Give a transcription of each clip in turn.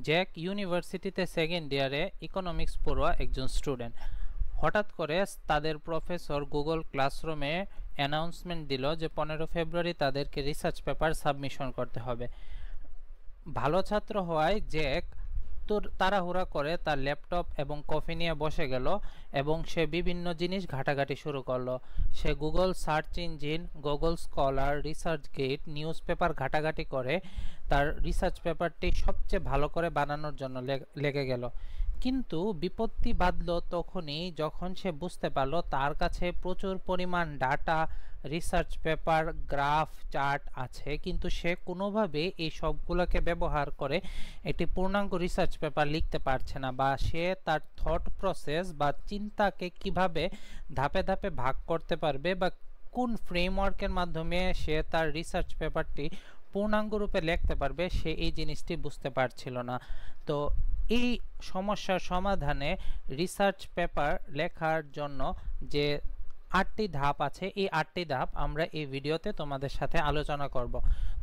Jack ইউনিভার্সিটিতে second ইয়ারে economics পড়ুয়া একজন স্টুডেন্ট। হঠাৎ করে তাদের প্রফেসর গুগল ক্লাসরুমে অ্যানাউন্সমেন্ট দিল যে 15 ফেব্রুয়ারি তাদেরকে রিসার্চ পেপার সাবমিশন করতে হবে। ভালো ছাত্র হওয়ায় জ্যাক তাড়াহুড়া করে তার ল্যাপটপ এবং কফি নিয়ে বসে গেল এবং সে বিভিন্ন জিনিস ঘাটাঘাটি শুরু করলো। সে Google search engine, Google scholar, research gate, news paper ঘাটাঘাটি করে তার রিসার্চ পেপারটি সবচেয়ে ভালো করে বানানোর জন্য লেগে গেল। কিন্তু বিপত্তি বাধল তখনই যখন সে বুঝতে পারল তার কাছে প্রচুর পরিমাণ data, research paper, graph, chart আছে, কিন্তু সে কোনোভাবে এই সবগুলোকে ব্যবহার করে একটি পূর্ণাঙ্গ রিসার্চ পেপার লিখতে পারছে না, বা সে তার থট প্রসেস বা চিন্তাকে কিভাবে ধাপে ধাপে ভাগ করতে পারবে বা কোন ফ্রেমওয়ার্কের মাধ্যমে সে তার রিসার্চ পেপারটি পূর্ণাঙ্গ রূপে লিখতে পারবে সে এই জিনিসটি বুঝতে পারছিল না। তো এই সমস্যার সমাধানে রিসার্চ পেপার লেখার জন্য যে 8টি ধাপ আছে, এই 8টি ধাপ আমরা এই ভিডিওতে তোমাদের সাথে আলোচনা করব।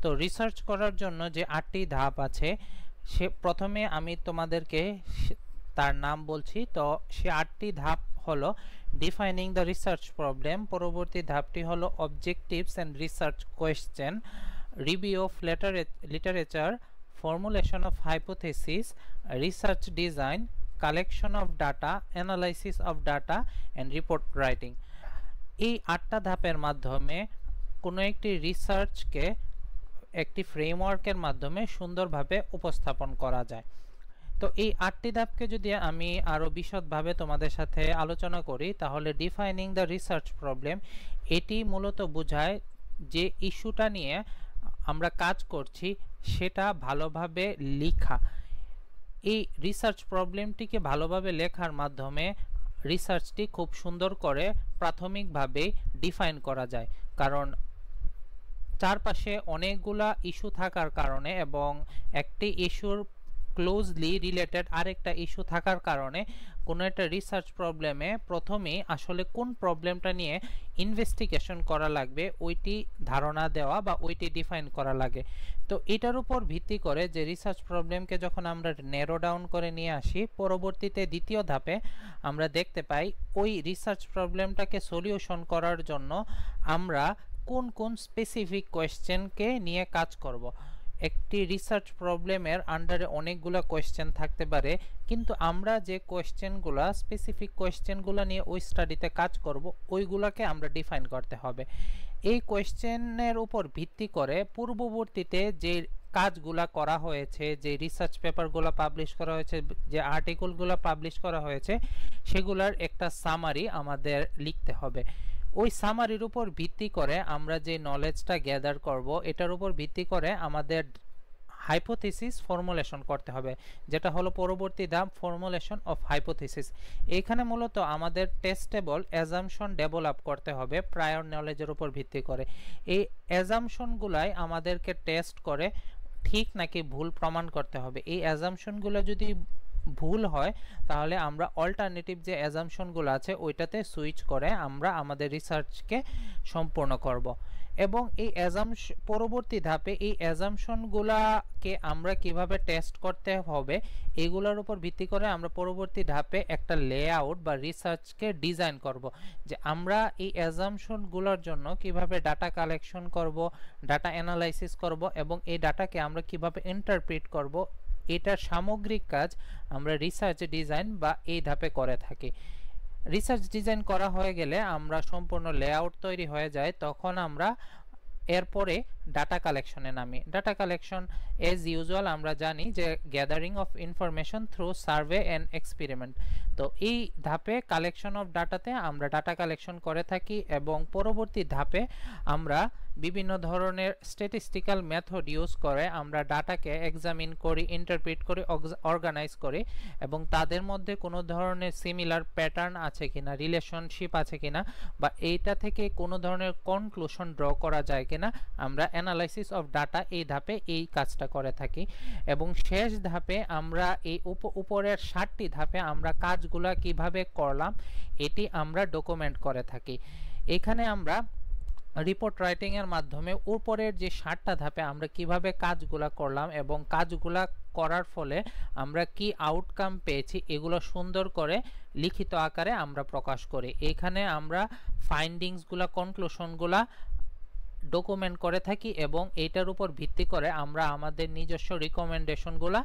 তো রিসার্চ করার জন্য যে 8টি ধাপ আছে সে প্রথমে আমি তোমাদেরকে তার নাম বলছি। তো সে 8টি ধাপ হলো ডিফাইনিং দ্য রিসার্চ প্রবলেম, পরবর্তী ধাপটি হলো objectives and research question, review of literature, formulation of hypothesis, research design, collection of data, analysis of data and report writing। এই 8টা ধাপের মাধ্যমে কোনো একটি রিসার্চকে একটি ফ্রেমওয়ার্কের মাধ্যমে সুন্দরভাবে উপস্থাপন করা যায়। তো এই 8টি ধাপকে যদি আমি আরও বিশদভাবে তোমাদের সাথে আলোচনা করি তাহলে ডিফাইনিং দ্য রিসার্চ প্রবলেম এটি মূলত বোঝায় যে ইস্যুটা নিয়ে আমরা কাজ করছি সেটা ভালোভাবে লেখা। এই রিসার্চ প্রবলেমটিকে ভালোভাবে লেখার মাধ্যমে রিসার্চটি খুব সুন্দর করে প্রাথমিকভাবে ডিফাইন করা যায়, কারণ চারপাশে অনেকগুলা ইস্যু থাকার কারণে এবং একটি ইস্যুর ক্লোজলি রিলেটেড আরেকটা ইস্যু থাকার কারণে কোনো একটা রিসার্চ প্রবলেমে প্রথমেই আসলে কোন প্রবলেমটা নিয়ে ইনভেস্টিগেশন করা লাগবে ওইটি ধারণা দেওয়া বা ওইটি ডিফাইন করা লাগে। তো এটার উপর ভিত্তি করে যে রিসার্চ প্রবলেমকে যখন আমরা ন্যারো ডাউন করে নিয়ে আসি, পরবর্তীতে দ্বিতীয় ধাপে আমরা দেখতে পাই ওই রিসার্চ প্রবলেমটাকে সলিউশন করার জন্য আমরা কোন কোন স্পেসিফিক কোয়েশ্চেনকে নিয়ে কাজ করব। একটি রিসার্চ প্রবলেমের আন্ডারে অনেকগুলো কোয়েশ্চেন থাকতে পারে, কিন্তু আমরা যে কোয়েশ্চেনগুলো স্পেসিফিক কোয়েশ্চেনগুলো নিয়ে ওই স্টাডিতে কাজ করব ওইগুলোকে আমরা ডিফাইন করতে হবে। এই কোয়েশ্চেনের উপর ভিত্তি করে পূর্ববর্তীতে যে কাজগুলা করা হয়েছে, যে রিসার্চ পেপারগুলো পাবলিশ করা হয়েছে, যে আর্টিকেলগুলো পাবলিশ করা হয়েছে সেগুলোর একটা সামারি আমাদের লিখতে হবে। ওই সামারির উপর ভিত্তি করে আমরা যে নলেজটা গ্যাদার করব এটার উপর ভিত্তি করে আমাদের হাইপোথিসিস ফর্মুলেশন করতে হবে, যেটা হলো পরবর্তী ধাপ, ফর্মুলেশন অফ হাইপোথিসিস। এখানে মূলত আমাদের টেস্টেবল অ্যাজাম্পশন ডেভেলপ করতে হবে প্রায়র নলেজের উপর ভিত্তি করে। এই অ্যাজাম্পশনগুলাই আমাদেরকে টেস্ট করে ঠিক নাকি ভুল প্রমাণ করতে হবে। এই অ্যাজাম্পশনগুলো যদি ভুল হয় তাহলে আমরা অল্টারনেটিভ যে অ্যাজাম্পশনগুলো আছে ওইটাতে সুইচ করে আমরা আমাদের রিসার্চকে সম্পূর্ণ করব। এবং এই পরবর্তী ধাপে এই অ্যাজাম্পশনগুলোকে আমরা কিভাবে টেস্ট করতে হবে এগুলোর উপর ভিত্তি করে আমরা পরবর্তী ধাপে একটা লেআউট বা রিসার্চকে ডিজাইন করব, যে আমরা এই অ্যাজাম্পশনগুলোর জন্য কিভাবে ডাটা কালেকশন করব, ডাটা অ্যানালাইসিস করব এবং এই ডাটাকে আমরা কিভাবে ইন্টারপ্রিট করব। এটার সামগ্রিক কাজ আমরা রিসার্চ ডিজাইন বা এই ধাপে করে থাকি। রিসার্চ ডিজাইন করা হয়ে গেলে আমরা সম্পূর্ণ লেআউট তৈরি হয়ে যায়, তখন আমরা এরপরে ডাটা কালেকশনে নামি। ডাটা কালেকশন এজ ইউজুয়াল আমরা জানি যে gathering of information through survey and experiment. তো এই ধাপে কালেকশন অফ ডাটাতে আমরা ডাটা কালেকশন করে থাকি এবং পরবর্তী ধাপে আমরা বিভিন্ন ধরনের স্ট্যাটিস্টিক্যাল মেথড ইউজ করে আমরা ডাটাকে এক্সামিন করি, ইন্টারপ্রিট করি, অর্গানাইজ করি এবং তাদের মধ্যে কোনো ধরনের সিমিলার প্যাটার্ন আছে কিনা, রিলেশনশিপ আছে কিনা বা এইটা থেকে কোনো ধরনের কনক্লুশন ড্র করা যায় কিনা আমরা অ্যানালাইসিস অফ ডাটা এই ধাপে এই কাজটা করে থাকি। এবং শেষ ধাপে আমরা এই উপরের 7টি ধাপে আমরা কাজগুলা কিভাবে করলাম এটি আমরা ডকুমেন্ট করে থাকি। এখানে আমরা রিপোর্ট রাইটিং এর মাধ্যমে উপরের যে 7টা ধাপে আমরা কিভাবে কাজগুলা করলাম এবং কাজগুলা করার ফলে আমরা কি আউটকাম পেয়েছি এগুলো সুন্দর করে লিখিত আকারে আমরা প্রকাশ করি। এখানে আমরা ফাইন্ডিংসগুলা, কনক্লুশনগুলা ডকুমেন্ট করে থাকি এবং এইটার উপর ভিত্তি করে আমরা আমাদের নিজস্ব রিকমেন্ডেশনগুলা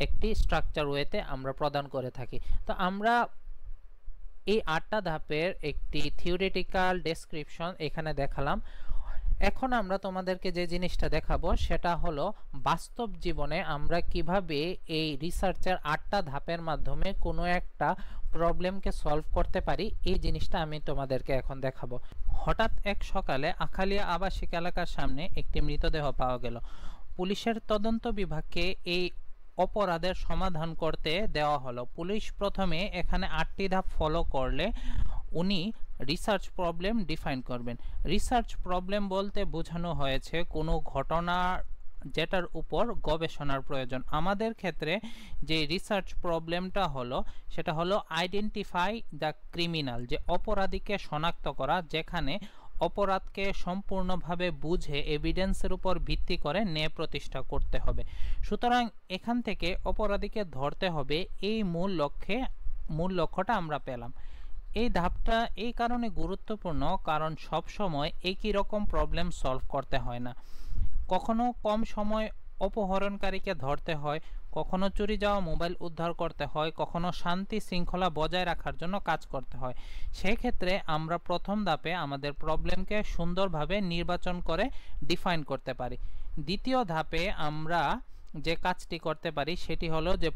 একটি স্ট্রাকচার ওয়েতে আমরা প্রদান করে থাকি। তো আমরা এই 8টা ধাপের একটি থিওরিটিক্যাল ডেসক্রিপশন এখানে দেখালাম। এখন আমরা তোমাদেরকে যে জিনিসটা দেখাবো সেটা হলো বাস্তব জীবনে আমরা কিভাবে এই রিসার্চের 8টা ধাপের মাধ্যমে কোনো একটা প্রবলেমকে সলভ করতে পারি, এই জিনিসটা আমি তোমাদেরকে এখন দেখাবো। হঠাৎ এক সকালে আখালিয়া আবাসিক এলাকার সামনে একটি মৃতদেহ পাওয়া গেল। পুলিশের তদন্ত বিভাগকে এই অপরাধের সমাধান করতে দেওয়া হলো। পুলিশ প্রথমে এখানে 8টি ধাপ ফলো করলে উনি রিসার্চ প্রবলেম ডিফাইন করবেন। রিসার্চ প্রবলেম বলতে বোঝানো হয়েছে কোনো ঘটনা যেটার উপর গবেষণার প্রয়োজন। আমাদের ক্ষেত্রে যে রিসার্চ প্রবলেমটা হলো সেটা হলো আইডেন্টিফাই দ্য ক্রিমিনাল, যে অপরাধীকে শনাক্ত করা, যেখানে অপরাধকে সম্পূর্ণভাবে বুঝে এভিডেন্সের উপর ভিত্তি করে ন্যায় প্রতিষ্ঠা করতে হবে। সুতরাং এখান থেকে অপরাধীকে ধরতে হবে, এই মূল লক্ষ্যটা আমরা পেলাম। এই ধাপটা এই কারণে গুরুত্বপূর্ণ কারণ সব সময় একই রকম প্রবলেম সলভ করতে হয় না। কখনো কম সময় অপহরণকারীকে ধরতে হয়, কখনো চুরি যাওয়া মোবাইল উদ্ধার করতে হয়, কখনো শান্তি শৃঙ্খলা বজায় রাখার জন্য কাজ করতে হয়। সেই ক্ষেত্রে আমরা প্রথম ধাপে আমাদের প্রবলেমকে সুন্দরভাবে নির্বাচন করে ডিফাইন করতে পারি। দ্বিতীয় ধাপে আমরা যে কাজটি করতে পারি সেটি হলো যে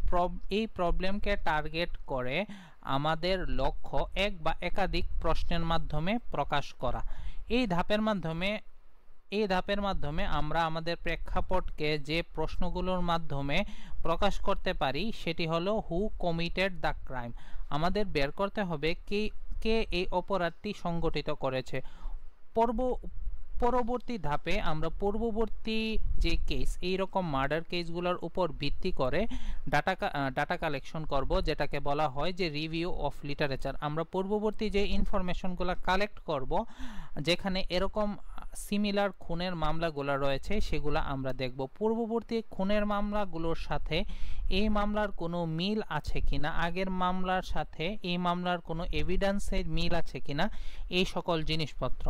এই প্রবলেমকে টার্গেট করে আমাদের লক্ষ্য এক বা একাধিক প্রশ্নের মাধ্যমে প্রকাশ করা। এই ধাপের মাধ্যমে আমরা আমাদের প্রেক্ষাপটকে যে প্রশ্নগুলোর মাধ্যমে প্রকাশ করতে পারি সেটি হলো হু কমিটেড দ্য ক্রাইম। আমাদের বের করতে হবে কে এই অপরাধটি সংগঠিত করেছে। পরবর্তী ধাপে আমরা পূর্ববর্তী যে কেস, এইরকম মার্ডার কেসগুলোর উপর ভিত্তি করে ডাটা কালেকশন করব, যেটাকে বলা হয় যে রিভিউ অফ লিটারেচার। আমরা পূর্ববর্তী যে ইনফরমেশনগুলো কালেক্ট করব, যেখানে এরকম সিমিলার খুনের মামলাগুলো রয়েছে সেগুলো আমরা দেখব। পূর্ববর্তী খুনের মামলাগুলোর সাথে এই মামলার কোনো মিল আছে কিনা, আগের মামলার সাথে এই মামলার কোনো এভিডেন্সের মিল আছে কিনা, এই সকল জিনিসপত্র।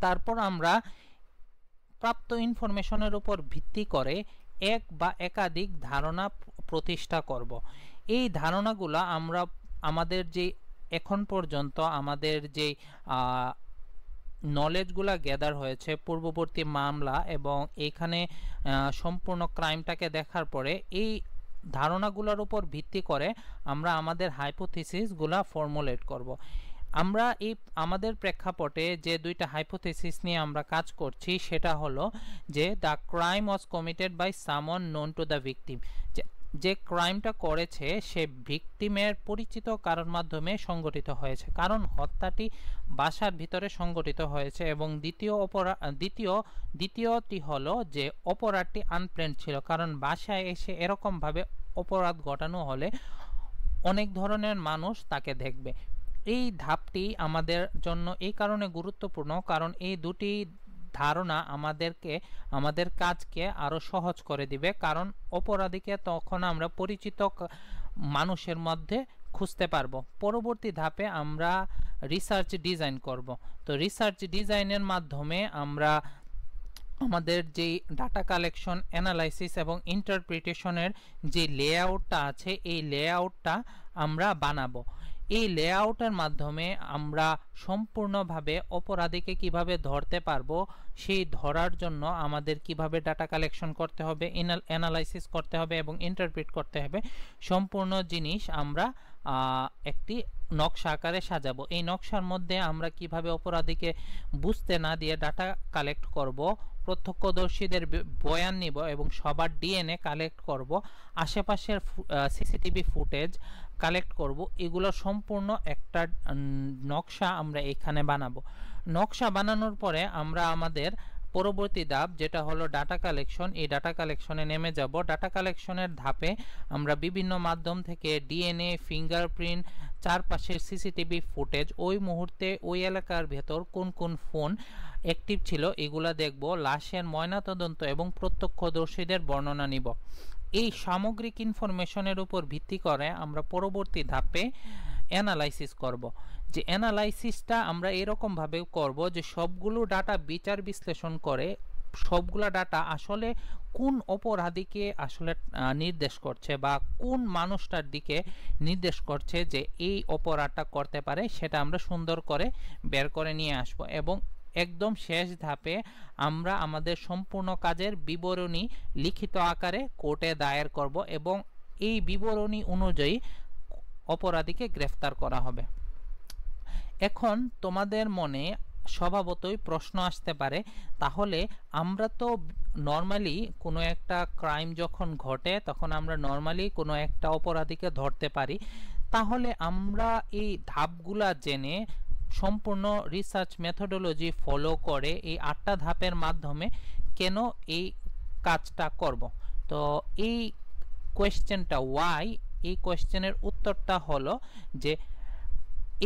তারপর আমরা প্রাপ্ত ইনফরমেশনের উপর ভিত্তি করে এক বা একাধিক ধারণা প্রতিষ্ঠা করব। এই ধারণাগুলো আমরা আমাদের যে এখন পর্যন্ত আমাদের যে নলেজগুলা গ্যাদার হয়েছে পূর্ববর্তী মামলা এবং এখানে সম্পূর্ণ ক্রাইমটাকে দেখার পরে, এই ধারণাগুলোর উপর ভিত্তি করে আমরা আমাদের হাইপোথিসিসগুলা ফর্মুলেট করব। আমরা আমাদের প্রেক্ষাপটে যে দুইটা হাইপোথিসিস নিয়ে আমরা কাজ করছি সেটা হলো যে the crime was committed by someone known to the victim, যে ক্রাইমটা করেছে সে ভিকটিমের পরিচিত কারোর মাধ্যমে সংগঠিত হয়েছে, কারণ হত্যাটি বাসার ভিতরে সংগঠিত হয়েছে। এবং দ্বিতীয়টি হলো যে অপরাধটি আনপ্ল্যান্ড ছিল, কারণ বাসায় এসে এরকমভাবে অপরাধ ঘটানো হলে অনেক ধরনের মানুষ তাকে দেখবে। এই ধাপটি আমাদের জন্য এই কারণে গুরুত্বপূর্ণ কারণ এই দুটি ধারণা আমাদের কাজকে আরো সহজ করে দিবে, কারণ অপরাধীকে তখন আমরা পরিচিত মানুষের মধ্যে খুঁজতে পারবো। পরবর্তী ধাপে আমরা রিসার্চ ডিজাইন করব। তো রিসার্চ ডিজাইনের মাধ্যমে আমরা আমাদের যে ডাটা কালেকশন, অ্যানালাইসিস এবং ইন্টারপ্রিটেশনের যে লেআউটটা আছে এই লেআউটটা আমরা বানাবো। এই লেআউটের মাধ্যমে আমরা সম্পূর্ণভাবে অপরাধীকে কিভাবে ধরতে পারবো, সেই ধরার জন্য আমাদের কিভাবে ডাটা কালেকশন করতে হবে, অ্যানালাইসিস করতে হবে এবং ইন্টারপ্রিট করতে হবে, সম্পূর্ণ জিনিস আমরা একটি নকশা আকারে সাজাবো। এই নকশার মধ্যে আমরা কিভাবে অপরাধীকে বুঝতে না দিয়ে ডাটা কালেক্ট করব, প্রত্যক্ষদর্শীদের বয়ান নিব এবং সবার ডিএনএ কালেক্ট করব, আশেপাশের সিসিটিভি ফুটেজ কালেক্ট করব, এগুলো সম্পূর্ণ একটা নকশা আমরা এখানে বানাবো। নকশা বানানোর পরে আমরা আমাদের পরবর্তী ধাপ যেটা হলো ডাটা কালেকশন, এই ডাটা কালেকশনে নেমে যাব। ডাটা কালেকশনের ধাপে আমরা বিভিন্ন মাধ্যম থেকে ডিএনএ, ফিঙ্গারপ্রিন্ট, চারপাশের সিসিটিভি ফুটেজ, ওই মুহূর্তে ওই এলাকার ভেতর কোন কোন ফোন অ্যাক্টিভ ছিল এগুলা দেখব, লাশের ময়নাতদন্ত এবং প্রত্যক্ষদর্শীদের বর্ণনা নিব। এই সামগ্রিক ইনফরমেশনের উপর ভিত্তি করে আমরা পরবর্তী ধাপে অ্যানালাইসিস করব। যে অ্যানালাইসিসটা আমরা এরকমভাবে করব যে সবগুলো ডাটা বিচার বিশ্লেষণ করে সবগুলা ডাটা আসলে কোন অপরাধীকে আসলে নির্দেশ করছে বা কোন মানুষটার দিকে নির্দেশ করছে যে এই অপরাধটা করতে পারে, সেটা আমরা সুন্দর করে বের করে নিয়ে আসব। এবং একদম শেষ ধাপে আমরা আমাদের সম্পূর্ণ কাজের বিবরণী লিখিত আকারে কোর্টে দায়ের করব এবং এই বিবরণী অনুযায়ী অপরাধীকে গ্রেফতার করা হবে। এখন তোমাদের মনে স্বভাবতই প্রশ্ন আসতে পারে, তাহলে আমরা তো নর্মালি কোনো একটা ক্রাইম যখন ঘটে তখন আমরা নর্মালি কোনো একটা অপরাধীকে ধরতে পারি, তাহলে আমরা এই ধাপগুলা জেনে সম্পূর্ণ রিসার্চ মেথোডোলজি ফলো করে এই 8টা ধাপের মাধ্যমে কেন এই কাজটা করব? তো এই কোয়েশ্চেনটা ওয়াই, এই কোয়েশ্চেনের উত্তরটা হলো যে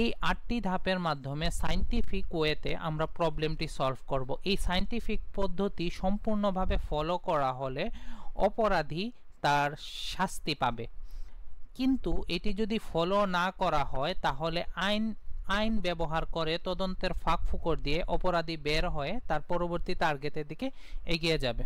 এই 8টি ধাপের মাধ্যমে সায়েন্টিফিক ওয়েতে আমরা প্রবলেমটি সলভ করব। এই সায়েন্টিফিক পদ্ধতি সম্পূর্ণভাবে ফলো করা হলে অপরাধী তার শাস্তি পাবে, কিন্তু এটি যদি ফলো না করা হয় তাহলে আইন ব্যবহার করে তদন্তের ফাঁক ফোকর দিয়ে অপরাধী বের হয়ে তার পরবর্তী টার্গেটের দিকে এগিয়ে যাবে।